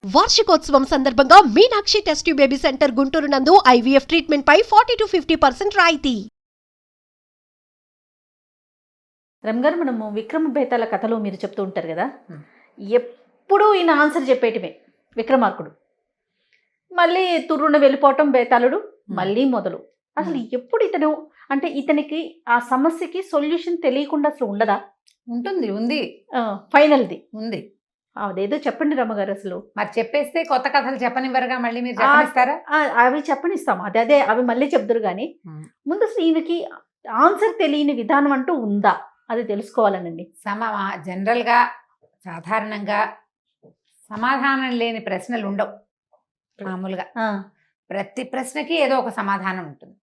వార్షికోత్సవం సందర్భంగా Meenakshi test tube baby centre Guntur నందు ఐవీఎఫ్ ట్రీట్మెంట్ పై 40-50% రాయితీ. రమ్గారు, మనము విక్రమ బేతాల కథలో మీరు చెప్తూ ఉంటారు కదా, ఎప్పుడూ ఈయన ఆన్సర్ చెప్పేయటమే విక్రమార్కుడు. మళ్ళీ తుర్రున వెళ్ళిపోవటం బేతాళుడు, మళ్ళీ మొదలు. అసలు ఎప్పుడు ఇతను అంటే ఇతనికి ఆ సమస్యకి సొల్యూషన్ తెలియకుండా అసలు ఉండదా? ఉంది ఫైనల్ది ఉంది. అదేదో చెప్పండి రమ్మగారు. అసలు మరి చెప్పేస్తే కొత్త కథలు చెప్పనివ్వరుగా, మళ్ళీ మీరు చెప్పనిస్తారా? అవి చెప్పనిస్తాము, అదే అవి మళ్ళీ చెప్తారు. కానీ ముందు అసలు ఈయనకి ఆన్సర్ తెలియని విధానం అంటూ ఉందా, అది తెలుసుకోవాలనండి. జనరల్గా సాధారణంగా సమాధానం లేని ప్రశ్నలు ఉండవు. మామూలుగా ప్రతి ప్రశ్నకి ఏదో ఒక సమాధానం ఉంటుంది,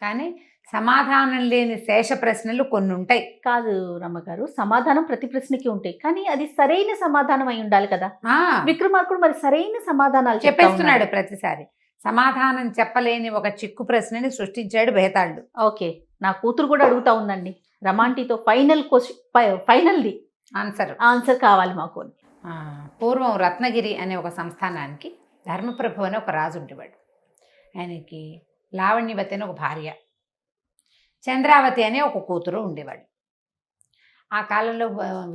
కానీ సమాధానం లేని శేష ప్రశ్నలు కొన్ని ఉంటాయి. కాదు రమ్మగారు, సమాధానం ప్రతి ప్రశ్నకి ఉంటాయి, కానీ అది సరైన సమాధానం అయి ఉండాలి కదా. విక్రమార్కుడు మరి సరైన సమాధానాలు చెప్పేస్తున్నాడు ప్రతిసారి. సమాధానం చెప్పలేని ఒక చిక్కు ప్రశ్నని సృష్టించాడు బేతాళుడు. ఓకే, నా కూతురు కూడా అడుగుతా ఉందండి, రమాంటితో ఫైనల్ది ఆన్సర్ కావాలి మాకు. పూర్వం రత్నగిరి అనే ఒక సంస్థానానికి ధర్మప్రభు అని ఒక రాజు ఉండేవాడు. ఆయనకి లావణ్యవతి అని ఒక భార్య, చంద్రావతి అనే ఒక కూతురు ఉండేవాడు. ఆ కాలంలో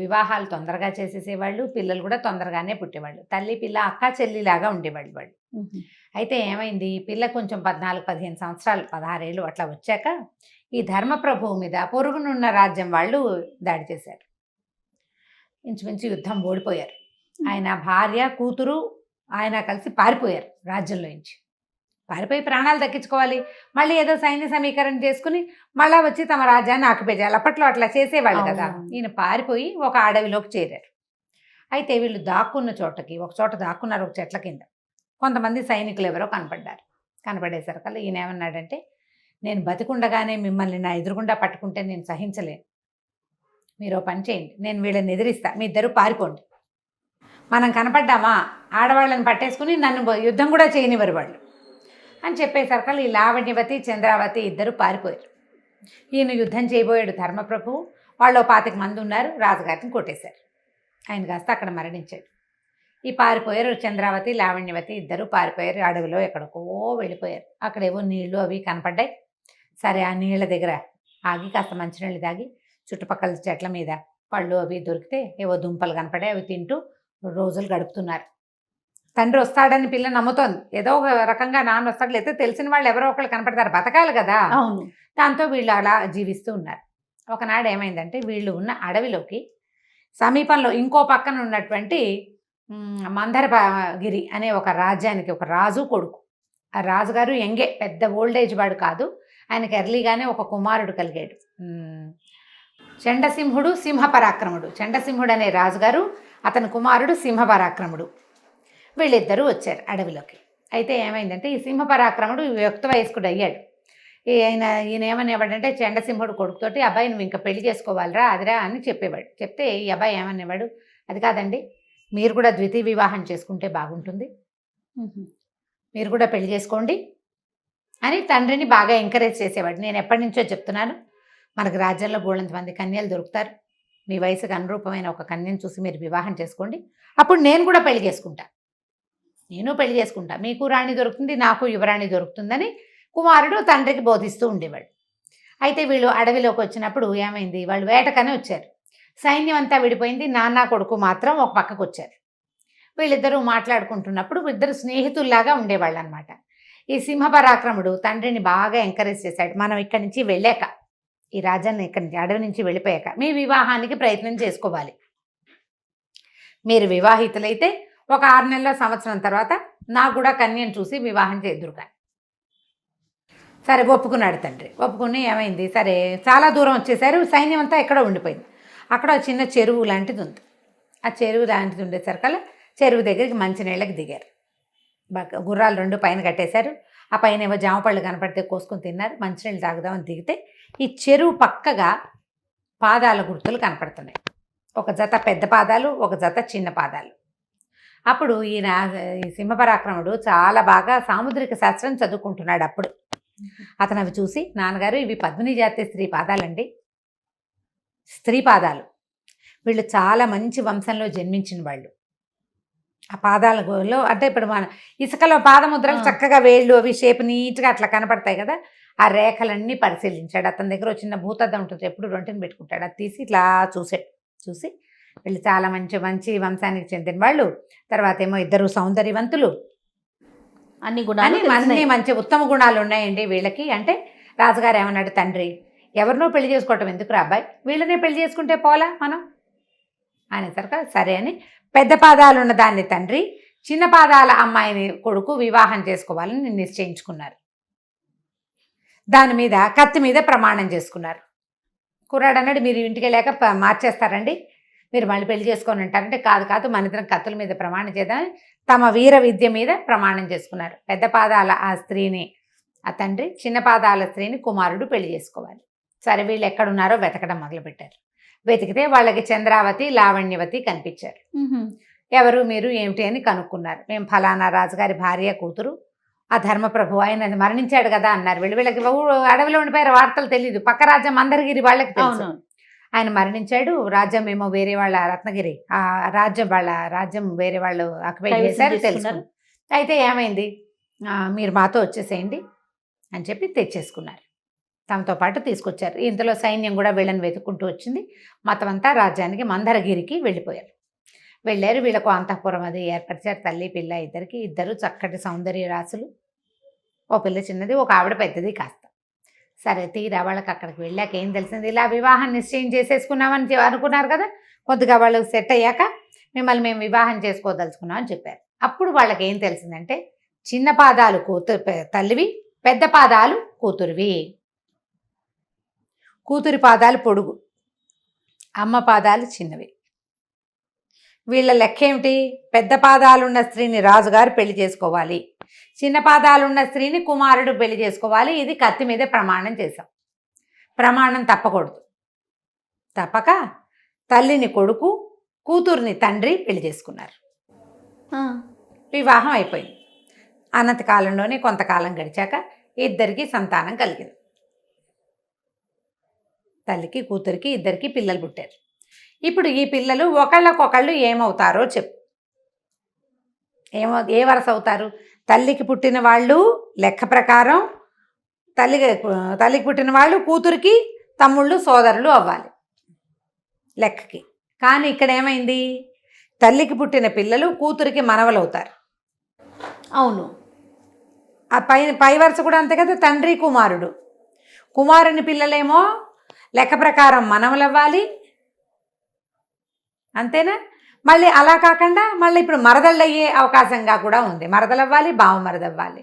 వివాహాలు తొందరగా చేసేసేవాళ్ళు, పిల్లలు కూడా తొందరగానే పుట్టేవాళ్ళు. తల్లి పిల్ల అక్క చెల్లిలాగా ఉండేవాళ్ళు వాళ్ళు. అయితే ఏమైంది, పిల్ల కొంచెం 14-15 సంవత్సరాలు, 16 ఏళ్ళు అట్లా వచ్చాక ఈ ధర్మప్రభువు మీద పొరుగునున్న రాజ్యం వాళ్ళు దాడి చేశారు. ఇంచుమించు యుద్ధం ఓడిపోయారు. ఆయన భార్య కూతురు ఆయన కలిసి పారిపోయారు రాజ్యంలో నుంచి. పారిపోయి ప్రాణాలు దక్కించుకోవాలి, మళ్ళీ ఏదో సైన్య సమీకరణ చేసుకుని మళ్ళీ వచ్చి తమ రాజ్యాన్ని ఆక్యుపై చేయాలి. అప్పట్లో అట్లా చేసేవాళ్ళు కదా. ఈయన పారిపోయి ఒక అడవిలోకి చేరారు. అయితే వీళ్ళు దాక్కున్న చోటకి ఒక చోట దాక్కున్నారు, ఒక చెట్ల కింద. కొంతమంది సైనికులు ఎవరో కనపడేసరికల్లా ఈయన ఏమన్నాడంటే, నేను బతికుండగానే మిమ్మల్ని నా ఎదురుగుండా పట్టుకుంటే నేను సహించలేను. మీరు ఓ పని చేయండి, నేను వీళ్ళని ఎదిరిస్తా, మీ ఇద్దరు పారిపోండి. మనం కనపడ్డామా ఆడవాళ్ళని పట్టేసుకుని నన్ను యుద్ధం కూడా చేయనివ్వరు వాళ్ళు అని చెప్పేసరికి ఈ లావణ్యవతి చంద్రావతి ఇద్దరు పారిపోయారు. ఈయన యుద్ధం చేయబోయాడు ధర్మప్రభు. వాళ్ళు 25 మంది ఉన్నారు, రాజుగారిని కొట్టేశారు. ఆయన కాస్త అక్కడ మరణించాడు. ఈ పారిపోయారు చంద్రావతి లావణ్యవతి ఇద్దరు పారిపోయారు. అడవిలో ఎక్కడికో వెళ్ళిపోయారు. అక్కడేవో నీళ్లు అవి కనపడ్డాయి. సరే, ఆ నీళ్ళ దగ్గర ఆగి కాస్త మంచినీళ్ళు తాగి చుట్టుపక్కల చెట్ల మీద పళ్ళు అవి దొరికితే ఏవో దుంపలు కనపడాయి, అవి తింటూ రోజులు గడుపుతున్నారు. తండ్రి వస్తాడని పిల్ల నమ్ముతోంది. ఏదో ఒక రకంగా నాన్న వస్తాడు, లేకపోతే తెలిసిన వాళ్ళు ఎవరో ఒకళ్ళు కనపడతారు, బతకాలి కదా. దాంతో వీళ్ళు అలా జీవిస్తూ ఉన్నారు. ఒకనాడు ఏమైందంటే, వీళ్ళు ఉన్న అడవిలోకి సమీపంలో ఇంకో పక్కన ఉన్నటువంటి మందరగిరి అనే ఒక రాజ్యానికి ఒక రాజు కొడుకు. ఆ రాజుగారు యంగే, పెద్ద ఓల్డేజ్ వాడు కాదు. ఆయనకి ఎర్లీగానే ఒక కుమారుడు కలిగాడు. చండసింహుడు సింహపరాక్రముడు. చండసింహుడు అనే రాజుగారు, అతని కుమారుడు సింహపరాక్రముడు. వీళ్ళిద్దరూ వచ్చారు అడవిలోకి. అయితే ఏమైందంటే, ఈ సింహపరాక్రముడు యుక్త వయస్కుడు అయ్యాడు. ఈయన ఏమనేవాడంటే, చండసింహుడు కొడుకుతోటి, అబ్బాయి నువ్వు ఇంకా పెళ్లి చేసుకోవాలిరా అదిరా అని చెప్పేవాడు. చెప్తే ఈ అబ్బాయి ఏమనేవాడు, అది కాదండి, మీరు కూడా ద్వితీయ వివాహం చేసుకుంటే బాగుంటుంది, మీరు కూడా పెళ్లి చేసుకోండి అని తండ్రిని బాగా ఎంకరేజ్ చేసేవాడు. నేను ఎప్పటి నుంచో చెప్తున్నాను, మనకు రాజ్యంలో బోళ్ళంత మంది కన్యలు దొరుకుతారు, మీ వయసుకు అనురూపమైన ఒక కన్యను చూసి మీరు వివాహం చేసుకోండి, అప్పుడు నేను కూడా పెళ్లి చేసుకుంటా, మీకు రాణి దొరుకుతుంది, నాకు యువరాణి దొరుకుతుందని కుమారుడు తండ్రికి బోధిస్తూ ఉండేవాడు. అయితే వీళ్ళు అడవిలోకి వచ్చినప్పుడు ఏమైంది, వాళ్ళు వేటకనే వచ్చారు. సైన్యం అంతా విడిపోయింది, నాన్న కొడుకు మాత్రం ఒక పక్కకు వచ్చారు. వీళ్ళిద్దరూ మాట్లాడుకుంటున్నప్పుడు ఇద్దరు స్నేహితుల్లాగా ఉండేవాళ్ళు అనమాట. ఈ సింహపరాక్రముడు తండ్రిని బాగా ఎంకరేజ్ చేశాడు, మనం ఇక్కడి నుంచి వెళ్ళాక, ఈ రాజ్యాన్ని ఇక్కడి నుంచి అడవి నుంచి వెళ్ళిపోయాక మీ వివాహానికి ప్రయత్నం చేసుకోవాలి. మీరు వివాహితులైతే ఒక 6 నెలల సంవత్సరం తర్వాత నాకు కూడా కన్యను చూసి వివాహం చేద్దురుగా. సరే ఒప్పుకున్నాడు తండ్రి. ఒప్పుకుని ఏమైంది, సరే చాలా దూరం వచ్చేసారు. సైన్యం అంతా ఎక్కడో ఉండిపోయింది. అక్కడ చిన్న చెరువు లాంటిది ఉంది. ఆ చెరువు లాంటిది ఉండేసరికల్లా చెరువు దగ్గరికి మంచినీళ్ళకి దిగారు. గుర్రాలు 2 పైన కట్టేశారు. ఆ పైన ఏమో జామపళ్ళు కనపడితే కోసుకొని తిన్నారు. మంచినీళ్ళు తాగుదామని దిగితే ఈ చెరువు పక్కగా పాదాల గుర్తులు కనపడుతున్నాయి. ఒక జత పెద్ద పాదాలు, ఒక జత చిన్న పాదాలు. అప్పుడు ఈ సింహపరాక్రముడు చాలా బాగా సాముద్రిక శాస్త్రం చదువుకుంటున్నాడు. అప్పుడు అతను అవి చూసి, నాన్నగారు ఇవి పద్మిని జాతి స్త్రీ పాదాలండి, స్త్రీ పాదాలు, వీళ్ళు చాలా మంచి వంశంలో జన్మించిన వాళ్ళు, ఆ పాదాలలో అంటే ఇప్పుడు మన ఇసుకలో పాదముద్రలు చక్కగా వేళ్ళు అవి షేప్ నీట్గా అట్లా కనపడతాయి కదా, ఆ రేఖలన్నీ పరిశీలించాడు. అతని దగ్గర చిన్న భూతద్దం ఉంటుంది, ఎప్పుడు రొంటిని పెట్టుకుంటాడు. అది తీసి ఇట్లా చూసి వీళ్ళు చాలా మంచి మంచి వంశానికి చెందిన వాళ్ళు, తర్వాత ఏమో ఇద్దరు సౌందర్యవంతులు, అన్ని మంచి ఉత్తమ గుణాలు ఉన్నాయండి వీళ్ళకి. అంటే రాజుగారు ఏమన్నాడు, తండ్రి ఎవరినో పెళ్లి చేసుకోవటం ఎందుకు రా అబ్బాయి, వీళ్ళనే పెళ్లి చేసుకుంటే పోలా మనం అనేసరికి సరే అని పెద్ద పాదాలు ఉన్న దాన్ని తండ్రి, చిన్న పాదాల అమ్మాయిని కొడుకు వివాహం చేసుకోవాలని నిశ్చయించుకున్నారు. దాని మీద కత్తి మీద ప్రమాణం చేసుకున్నారు. కుర్రాడు అన్నాడు, మీరు ఇంటికి వెళ్ళాక మార్చేస్తారండి, మీరు మళ్ళీ పెళ్లి చేసుకొని ఉంటారంటే, కాదు మన ఇద్దరం కత్తుల మీద ప్రమాణం చేద్దామని తమ వీర విద్య మీద ప్రమాణం చేసుకున్నారు. పెద్ద పాదాల ఆ స్త్రీని ఆ తండ్రి, చిన్న పాదాల స్త్రీని కుమారుడు పెళ్లి చేసుకోవాలి. సరే వీళ్ళు ఎక్కడున్నారో వెతకడం మొదలుపెట్టారు. వెతికితే వాళ్ళకి చంద్రావతి, లావణ్యవతి కనిపించారు. ఎవరు మీరు ఏమిటి అని కనుక్కున్నారు. మేము ఫలానా రాజుగారి భార్య కూతురు, ఆ ధర్మప్రభు ఆయన మరణించాడు కదా అన్నారు. వీళ్ళకి అడవిలో ఉండిపోయారు, వార్తలు తెలియదు. పక్క రాజ్యం మందరగిరి వాళ్ళకి తెలుసు ఆయన మరణించాడు. రాజ్యం ఏమో వేరే వాళ్ళ రత్నగిరి, ఆ రాజ్యం వేరే వాళ్ళు ఆక్యుపై చేశారు తెలుసు. అయితే ఏమైంది, మీరు మాతో వచ్చేసేయండి అని చెప్పి తెచ్చేసుకున్నారు. తమతో పాటు తీసుకొచ్చారు. ఇంతలో సైన్యం కూడా వీళ్ళని వెతుక్కుంటూ వచ్చింది. మొత్తం అంతా రాజ్యానికి మందరగిరికి వెళ్ళిపోయారు. వెళ్ళారు. వీళ్ళకు అంతఃపురం అది ఏర్పరిచారు. తల్లి పిల్ల ఇద్దరు చక్కటి సౌందర్య రాసులు. ఓ పిల్ల చిన్నది, ఒక ఆవిడ పెద్దది కాస్త. సరే తీరా వాళ్ళకి అక్కడికి వెళ్ళాక ఏం తెలిసింది, ఇలా వివాహం నిశ్చయం చేసేసుకున్నామని అనుకున్నారు కదా, కొద్దిగా వాళ్ళు సెట్ అయ్యాక మిమ్మల్ని మేము వివాహం చేసుకోదలుచుకున్నామని చెప్పారు. అప్పుడు వాళ్ళకి ఏం తెలిసిందంటే, చిన్న పాదాలు తల్లివి, పెద్ద పాదాలు కూతురివి. కూతురి పాదాలు పొడుగు, అమ్మ పాదాలు చిన్నవి. వీళ్ళ లెక్క ఏమిటి, పెద్ద పాదాలున్న స్త్రీని రాజుగారు పెళ్లి చేసుకోవాలి, చిన్న పాదాలున్న స్త్రీని కుమారుడు పెళ్లి చేసుకోవాలి. ఇది కత్తి మీద ప్రమాణం చేశాం. ప్రమాణం తప్పకూడదు. తప్పక తల్లిని కొడుకు, కూతుర్ని తండ్రి పెళ్లి చేసుకున్నారు. వివాహం అయిపోయింది. అనంత కాలంలోనే కొంతకాలం గడిచాక ఇద్దరికి సంతానం కలిగింది. తల్లికి కూతురికి ఇద్దరికి పిల్లలు పుట్టారు. ఇప్పుడు ఈ పిల్లలు ఒకళ్ళకొకళ్ళు ఏమవుతారో చెప్పు. ఏ వరస అవుతారు? తల్లికి పుట్టిన వాళ్ళు లెక్క ప్రకారం తల్లికి పుట్టిన వాళ్ళు కూతురికి తమ్ముళ్ళు సోదరులు అవ్వాలి లెక్కకి. కానీ ఇక్కడ ఏమైంది, తల్లికి పుట్టిన పిల్లలు కూతురికి మనవలు అవుతారు. అవును, ఆ పై వరుస కూడా అంతే కదా, తండ్రి కుమారుడు. కుమారుని పిల్లలేమో లెక్క ప్రకారం మనవలు అవ్వాలి, అంతేనా? మళ్ళీ అలా కాకుండా మళ్ళీ ఇప్పుడు మరదళ్ళు అయ్యే అవకాశంగా కూడా ఉంది. మరదలవ్వాలి, బావమరదవ్వాలి.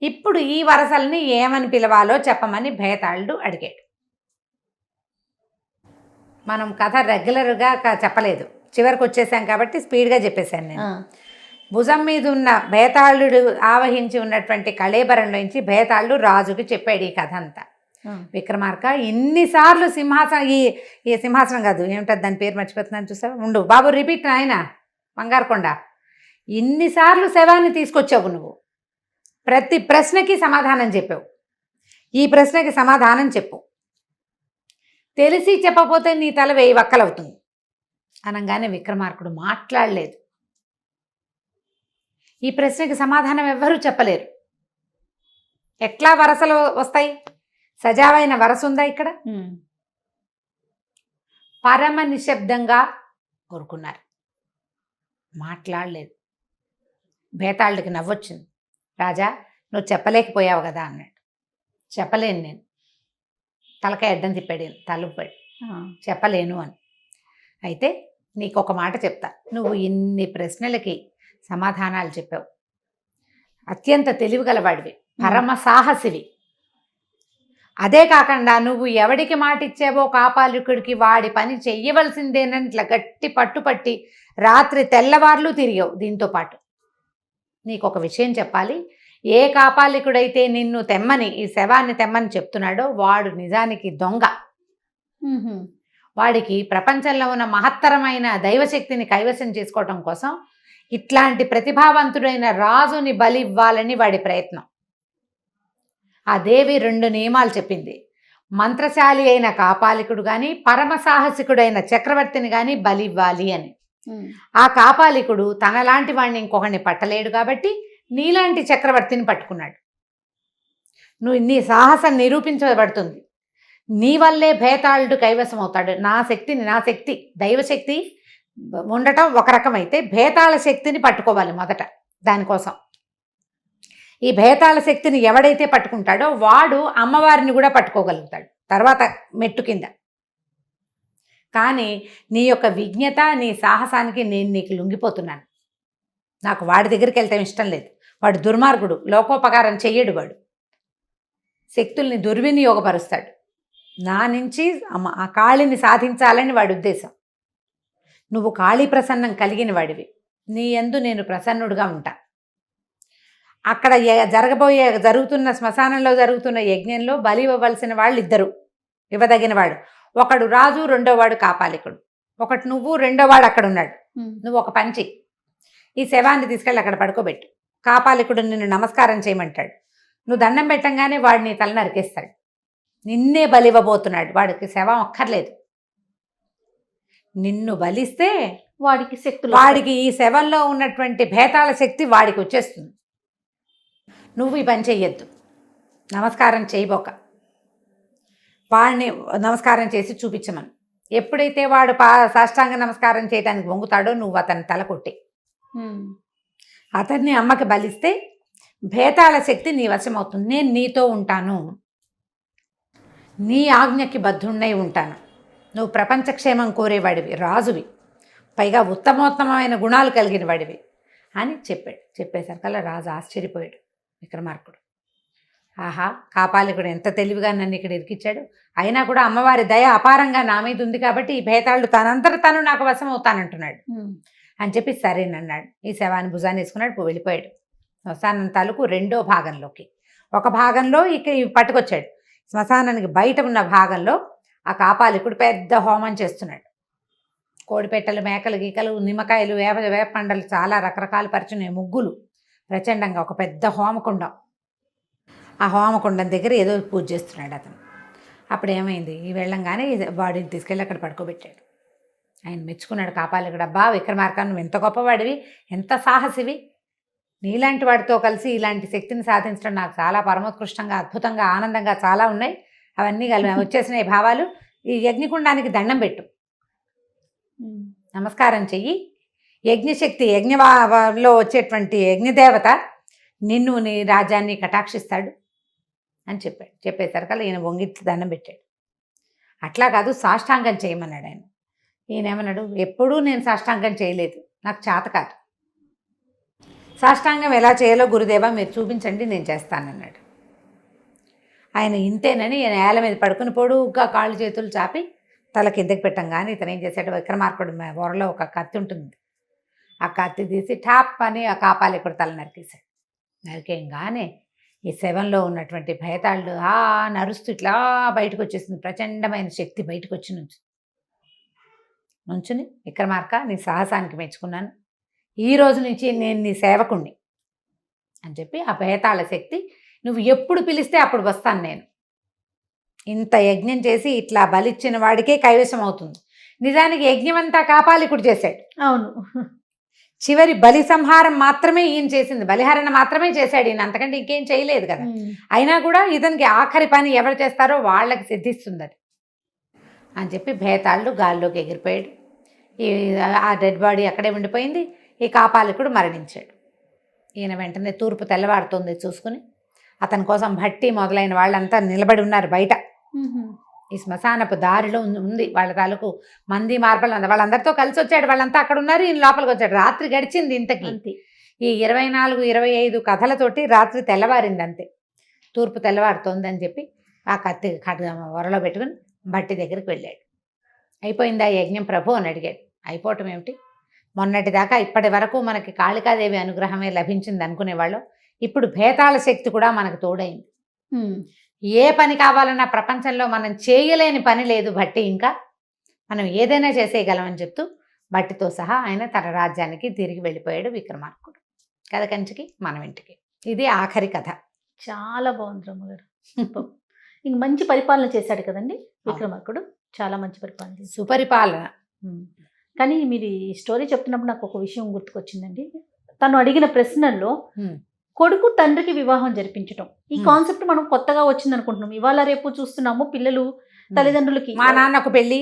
ఇప్పుడు ఈ వరసల్ని ఏమని పిలవాలో చెప్పమని భేతాళుడు అడిగాడు. మనం కథ రెగ్యులర్గా చెప్పలేదు, చివరికి వచ్చేసాం కాబట్టి స్పీడ్గా చెప్పేశాను నేను. భుజం మీద ఉన్న భేతాళుడు ఆవహించి ఉన్నటువంటి కళేబరంలోంచి భేతాళుడు రాజుకి చెప్పాడు ఈ కథ అంతా. విక్రమార్క ఇన్నిసార్లు ఈ సింహాసనం కాదు, ఏమిటది దాని పేరు మర్చిపోతున్నాను చూసావా, ఉండు బాబు రిపీట్ ఆయన బంగారుకొండ. ఇన్నిసార్లు శవాన్ని తీసుకొచ్చావు నువ్వు, ప్రతి ప్రశ్నకి సమాధానం చెప్పావు, ఈ ప్రశ్నకి సమాధానం చెప్పు, తెలిసి చెప్పకపోతే నీ తల 1000 వక్కలవుతుంది అనగానే విక్రమార్కుడు మాట్లాడలేదు. ఈ ప్రశ్నకి సమాధానం ఎవ్వరూ చెప్పలేరు. ఎట్లా వరసలు వస్తాయి? సజావైన వరస ఉందా ఇక్కడ? పరమ నిశ్శబ్దంగా కోరుకున్నారు, మాట్లాడలేదు. భేతాళుడికి నవ్వొచ్చింది. రాజా నువ్వు చెప్పలేకపోయావు కదా అన్నాడు. చెప్పలేను నేను, తలకాయ అడ్డం తిప్పాడు, తలుపాడు, చెప్పలేను అని. అయితే నీకు ఒక మాట చెప్తా, నువ్వు ఇన్ని ప్రశ్నలకి సమాధానాలు చెప్పావు, అత్యంత తెలివిగలవాడివి, పరమ సాహసివి. అదే కాకుండా నువ్వు ఎవడికి మాట ఇచ్చావో కాపాలికుడికి వాడి పని చెయ్యవలసిందేనని ఇట్లా గట్టి పట్టుపట్టి రాత్రి తెల్లవార్లు తిరిగావు. దీంతో పాటు నీకు ఒక విషయం చెప్పాలి, ఏ కాపాలికుడైతే నిన్ను తెమ్మని, ఈ శవాన్ని తెమ్మని చెప్తున్నాడో వాడు నిజానికి దొంగ. వాడికి ప్రపంచంలో ఉన్న మహత్తరమైన దైవశక్తిని కైవసం చేసుకోవటం కోసం ఇట్లాంటి ప్రతిభావంతుడైన రాజుని బలి ఇవ్వాలని వాడి ప్రయత్నం. ఆ దేవి 2 నియమాలు చెప్పింది, మంత్రశాలి అయిన కాపాలికుడు కానీ పరమ సాహసికుడైన చక్రవర్తిని కానీ బలి ఇవ్వాలి అని. ఆ కాపాలికుడు తనలాంటి వాడిని ఇంకొకరిని పట్టలేడు కాబట్టి నీలాంటి చక్రవర్తిని పట్టుకున్నాడు. నువ్వు నీ సాహసం నిరూపించబడుతుంది, నీ వల్లే భేతాళుడు కైవసం అవుతాడు. నా శక్తి దైవశక్తి ఉండటం ఒక రకమైతే భేతాళ శక్తిని పట్టుకోవాలి మొదట. దానికోసం ఈ భేతాళ శక్తిని ఎవడైతే పట్టుకుంటాడో వాడు అమ్మవారిని కూడా పట్టుకోగలుగుతాడు తర్వాత మెట్టు కింద. కానీ నీ యొక్క విజ్ఞత, నీ సాహసానికి నేను నీకు లొంగిపోతున్నాను. నాకు వాడి దగ్గరికి వెళ్తాం ఇష్టం లేదు. వాడు దుర్మార్గుడు, లోకోపకారం చెయ్యడు. వాడు శక్తుల్ని దుర్వినియోగపరుస్తాడు. నా నుంచి ఆ కాళిని సాధించాలని వాడి ఉద్దేశం. నువ్వు కాళీ ప్రసన్నం కలిగిన వాడివి, నీ యందు నేను ప్రసన్నుడుగా ఉంటా. అక్కడ జరుగుతున్న శ్మశానంలో జరుగుతున్న యజ్ఞంలో బలి ఇవ్వవలసిన వాళ్ళు ఇద్దరు, ఇవ్వదగిన వాడు. ఒకడు రాజు, రెండోవాడు కాపాలికుడు. ఒకటి నువ్వు, రెండోవాడు అక్కడ ఉన్నాడు. నువ్వు ఒక పంచి ఈ శవాన్ని తీసుకెళ్ళి అక్కడ పడుకోబెట్టు. కాపాలికుడు నిన్ను నమస్కారం చేయమంటాడు. నువ్వు దండం పెట్టంగానే వాడు నీ తల నరికేస్తాడు. నిన్నే బలివ్వబోతున్నాడు. వాడికి శవం అక్కర్లేదు. నిన్ను బలిస్తే వాడికి ఈ శవంలో ఉన్నటువంటి భేతాళ శక్తి వాడికి వచ్చేస్తుంది. నువ్వు ఈ పని చెయ్యొద్దు, నమస్కారం చేయబోక. వాడిని నమస్కారం చేసి చూపించమను. ఎప్పుడైతే వాడు సాష్టాంగ నమస్కారం చేయడానికి వంగుతాడో నువ్వు అతని తల కొట్టి అతన్ని అమ్మకి బలిస్తే భేతాళ శక్తి నీ వశమవుతుంది. నేను నీతో ఉంటాను, నీ ఆజ్ఞకి బద్ధుణ్ణై ఉంటాను. నువ్వు ప్రపంచక్షేమం కోరేవాడివి, రాజువి, పైగా ఉత్తమోత్తమైన గుణాలు కలిగిన వాడివి అని చెప్పాడు. చెప్పేసరికల్లా రాజు ఆశ్చర్యపోయాడు. విక్రమార్కుడు, ఆహా, కాపాలికుడు ఎంత తెలివిగా నన్ను ఇక్కడ ఇరికిచ్చాడు. అయినా కూడా అమ్మవారి దయ అపారంగా నా మీద ఉంది కాబట్టి ఈ భేతాళుడు తనంతట తను నాకు వశం అవుతానంటున్నాడు అని చెప్పి సరేనన్నాడు. ఈ శవాన్ని భుజాన్ని వేసుకున్నాడు, వెళ్ళిపోయాడు శ్మశానం తాలూకు రెండో భాగంలోకి. ఒక భాగంలో ఇక పట్టుకొచ్చాడు. శ్మశానానికి బయట ఉన్న భాగంలో ఆ కాపాలికుడు పెద్ద హోమం చేస్తున్నాడు. కోడిపెట్టలు, మేకలు, గీకలు, నిమ్మకాయలు, వేపండలు, చాలా రకరకాల పరిచినాయి, ముగ్గులు, ప్రచండంగా ఒక పెద్ద హోమకుండం. ఆ హోమకుండం దగ్గర ఏదో పూజ చేస్తున్నాడు అతను. అప్పుడు ఏమైంది, ఈ వెళ్ళంగానే బాడీని తీసుకెళ్ళి అక్కడ పడుకోబెట్టాడు. ఆయన మెచ్చుకున్నాడు కాపాలికుడు. అబ్బా విక్రమార్క, నువ్వు ఎంత గొప్పవాడివి, ఎంత సాహసివి. నీలాంటి వాడితో కలిసి ఇలాంటి శక్తిని సాధించడం నాకు చాలా పరమోత్కృష్టంగా, అద్భుతంగా, ఆనందంగా చాలా ఉన్నాయి. అవన్నీ వచ్చేసినాయి భావాలు. ఈ యజ్ఞకుండానికి దండం పెట్టు, నమస్కారం చెయ్యి. యజ్ఞశక్తి, యజ్ఞలో వచ్చేటువంటి యజ్ఞదేవత నిన్ను, నీ రాజ్యాన్ని కటాక్షిస్తాడు అని చెప్పాడు. చెప్పేసరికల్లా ఈయన వంగిట్ల దండం పెట్టాడు. అట్లా కాదు, సాష్టాంగం చేయమన్నాడు ఆయన. ఈయన ఏమన్నాడు, ఎప్పుడూ నేను సాష్టాంగం చేయలేదు, నాకు చేత కాదు. సాష్టాంగం ఎలా చేయాలో గురుదేవా మీరు చూపించండి, నేను చేస్తానన్నాడు. ఆయన ఇంతేనని ఈయన నేల మీద పడుకుని పొడుగ్గా కాళ్ళు చేతులు చాపి తల కిందకి పెట్టంగానే ఇతను ఏం చేశాడు, విక్రమార్కుడు వరలో ఒక కత్తి ఉంటుంది, ఆ కత్తి తీసి టాప్ అని ఆ కాపాలికుడు తల నరికేశాడు. నరికేయంగానే ఈ శవంలో ఉన్నటువంటి భేతాళ్ళు నరుస్తూ ఇట్లా బయటకు వచ్చేసింది. ప్రచండమైన శక్తి బయటకు వచ్చి నుంచుని, విక్రమార్క నీ సాహసానికి మెచ్చుకున్నాను, ఈ రోజు నుంచి నేను నీ సేవకుణ్ణి అని చెప్పి ఆ భేతాళ శక్తి, నువ్వు ఎప్పుడు పిలిస్తే అప్పుడు వస్తాను నేను. ఇంత యజ్ఞం చేసి ఇట్లా బలిచ్చిన వాడికే కైవశం అవుతుంది. నిజానికి యజ్ఞం అంతా కాపాలికుడు చేశాడు. అవును, చివరి బలి సంహారం మాత్రమే ఈయన చేసింది, బలిహరణ మాత్రమే చేశాడు ఈయన, అంతకంటే ఇంకేం చేయలేదు కదా. అయినా కూడా ఇతనికి ఆఖరి పని ఎవరు చేస్తారో వాళ్ళకి సిద్ధిస్తుంది అది అని చెప్పి భేతాళుడు గాల్లోకి ఎగిరిపోయాడు. ఆ డెడ్ బాడీ అక్కడే ఉండిపోయింది. ఈ కాపాలికుడు మరణించాడు. ఈయన వెంటనే తూర్పు తెల్లవారుతుంది చూసుకుని అతని కోసం భట్టి మొదలైన వాళ్ళంతా నిలబడి ఉన్నారు బయట. ఈ శ్మశానపు దారిలో ఉంది వాళ్ళ తాలూకు మంది మార్బల్, వాళ్ళందరితో కలిసి వచ్చాడు. వాళ్ళంతా అక్కడ ఉన్నారు, ఈయన లోపలికి వచ్చాడు. రాత్రి గడిచింది ఇంతకీ. ఈ 24-25 కథలతోటి రాత్రి తెల్లవారింది అంతే. తూర్పు తెల్లవారుతోందని చెప్పి ఆ కత్తి వరలో పెట్టుకుని భట్టి దగ్గరికి వెళ్ళాడు. అయిపోయిందా యజ్ఞం ప్రభు అని అడిగాడు. అయిపోవటం ఏమిటి, మొన్నటి దాకా ఇప్పటి వరకు మనకి కాళికాదేవి అనుగ్రహమే లభించింది అనుకునేవాళ్ళం, ఇప్పుడు భేతాళ శక్తి కూడా మనకు తోడైంది. ఏ పని కావాలన్నా ప్రపంచంలో మనం చేయలేని పని లేదు భట్టి, ఇంకా మనం ఏదైనా చేసేయగలమని చెప్తూ భట్టితో సహా ఆయన తన రాజ్యానికి తిరిగి వెళ్ళిపోయాడు విక్రమార్కుడు. కథ కంచికి మనం ఇంటికి. ఇది ఆఖరి కథ. చాలా బాగుంది రమ్మగారు. ఇంక మంచి పరిపాలన చేశాడు కదండి విక్రమార్కుడు, చాలా మంచి పరిపాలన, సుపరిపాలన. కానీ మీరు ఈ స్టోరీ చెప్తున్నప్పుడు నాకు ఒక విషయం గుర్తుకొచ్చిందండి. తను అడిగిన ప్రశ్నల్లో కొడుకు తండ్రికి వివాహం జరిపించటం ఈ కాన్సెప్ట్ మనం కొత్తగా వచ్చింది అనుకుంటున్నాం. ఇవాళ రేపు చూస్తున్నాము పిల్లలు తల్లిదండ్రులకి మా నాన్నకు పెళ్లి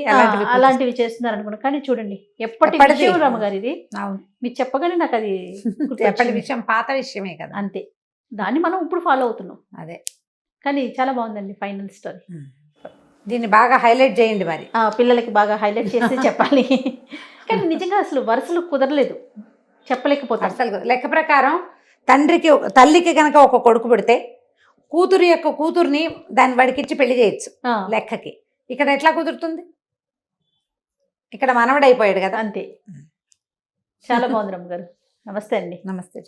అలాంటివి చేస్తున్నారు అనుకున్నాం. కానీ చూడండి ఎప్పటి ఎప్పటిది. విషయం రమ్మగారు ఇది. అవును. మీరు చెప్పగానే నాకు అది ఎప్పటి గుర్తొచ్చింది. విషయం పాత విషయమే కదా. అంతే, దాన్ని మనం ఇప్పుడు ఫాలో అవుతున్నాం. అదే కానీ చాలా బాగుందండి ఫైనల్ స్టోరీ. దీన్ని బాగా హైలైట్ చేయండి మరి. పిల్లలకి బాగా హైలైట్ చేసి చెప్పాలి. కానీ నిజంగా అసలు వరుసలు కుదరలేదు, చెప్పలేకపోతారు. అసలు లెక్క ప్రకారం తల్లికి కనుక ఒక కొడుకు పుడితే కూతుర్ని దాన్ని వాడికిచ్చి పెళ్లి చేయొచ్చు లెక్కకి. ఇక్కడ ఎట్లా కుదురుతుంది? ఇక్కడ మనవడైపోయాడు కదా. అంతే. చాలా బాగుంది రమ్మ గారు. నమస్తే అండి. నమస్తే.